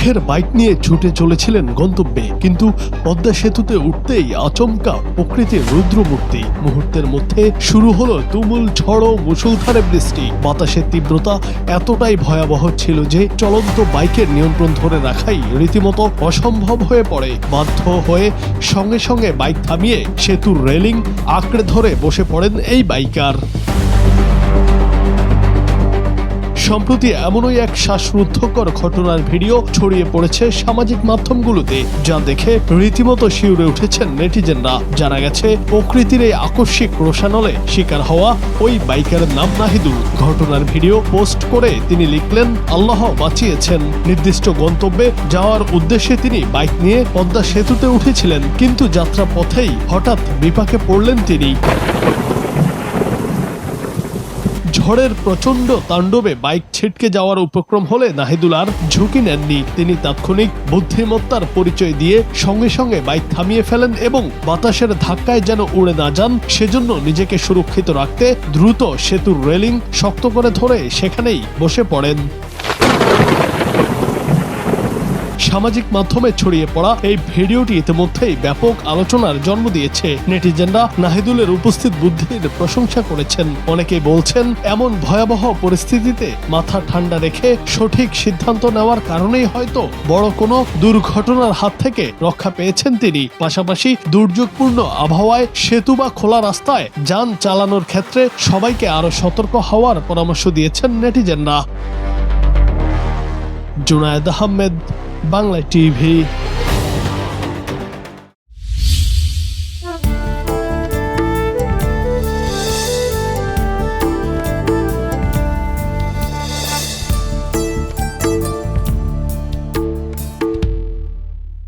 শখের বাইক নিয়ে ছুটে চলেছিলেন গন্তব্যে, কিন্তু পদ্মা সেতুতে উঠতেই আচমকা প্রকৃতির রুদ্রমূর্তি। মুহূর্তের মধ্যে শুরু হলো তুমুল ঝড় ও মুষলধারে বৃষ্টি। বাতাসের তীব্রতা এতটাই ভয়াবহ ছিল যে চলন্ত বাইকের নিয়ন্ত্রণ ধরে রাখাই রীতিমতো অসম্ভব হয়ে পড়ে। বাধ্য হয়ে সঙ্গে সঙ্গে বাইক থামিয়ে সেতুর রেলিং আঁকড়ে ধরে বসে পড়েন এই বাইকার। সম্প্রতি এমনই এক শ্বাসরুদ্ধকর ঘটনার ভিডিও ছড়িয়ে পড়েছে সামাজিক মাধ্যমগুলোতে, যা দেখে রীতিমতো শিউরে উঠেছেন নেটিজেনরা। জানা গেছে, প্রকৃতির এই আকস্মিক রোষানলে শিকার হওয়া ওই বাইকারের নাম নাহিদুল। ঘটনার ভিডিও পোস্ট করে তিনি লিখলেন, আল্লাহ বাঁচিয়েছেন। নির্দিষ্ট গন্তব্যে যাওয়ার উদ্দেশ্যে তিনি বাইক নিয়ে পদ্মা সেতুতে উঠেছিলেন, কিন্তু যাত্রা পথেই হঠাৎ বিপাকে পড়লেন তিনি। ঝড়ের প্রচন্ড তাণ্ডবে বাইক ছিটকে যাওয়ার উপক্রম হলে নাহিদুল আর ঝুঁকি নেননি। তিনি তাৎক্ষণিক বুদ্ধিমত্তার পরিচয় দিয়ে সঙ্গে সঙ্গে বাইক থামিয়ে ফেলেন এবং বাতাসের ধাক্কায় যেন উড়ে না যান সেজন্য নিজেকে সুরক্ষিত রাখতে দ্রুত সেতুর রেলিং শক্ত করে ধরে সেখানেই বসে পড়েন। সামাজিক মাধ্যমে ছড়িয়ে পড়া এই ভিডিওটি ইতিমধ্যেই ব্যাপক আলোচনার জন্ম দিয়েছে। নেটিজেনরা নাহিদুলের উপস্থিত বুদ্ধির প্রশংসা করেছেন। অনেকেই বলছেন, এমন ভয়াবহ পরিস্থিতিতে মাথা ঠান্ডা রেখে সঠিক সিদ্ধান্ত নেওয়ার কারণেই হয়তো বড় কোনো দুর্ঘটনার হাত থেকে রক্ষা পেয়েছেন তিনি। পাশাপাশি দুর্যোগপূর্ণ আবহাওয়ায় সেতু বা খোলা রাস্তায় যান চালানোর ক্ষেত্রে সবাইকে আরো সতর্ক হওয়ার পরামর্শ দিয়েছেন নেটিজেনরা। জুনায়েদ আহমেদ, বাংলা টিভি।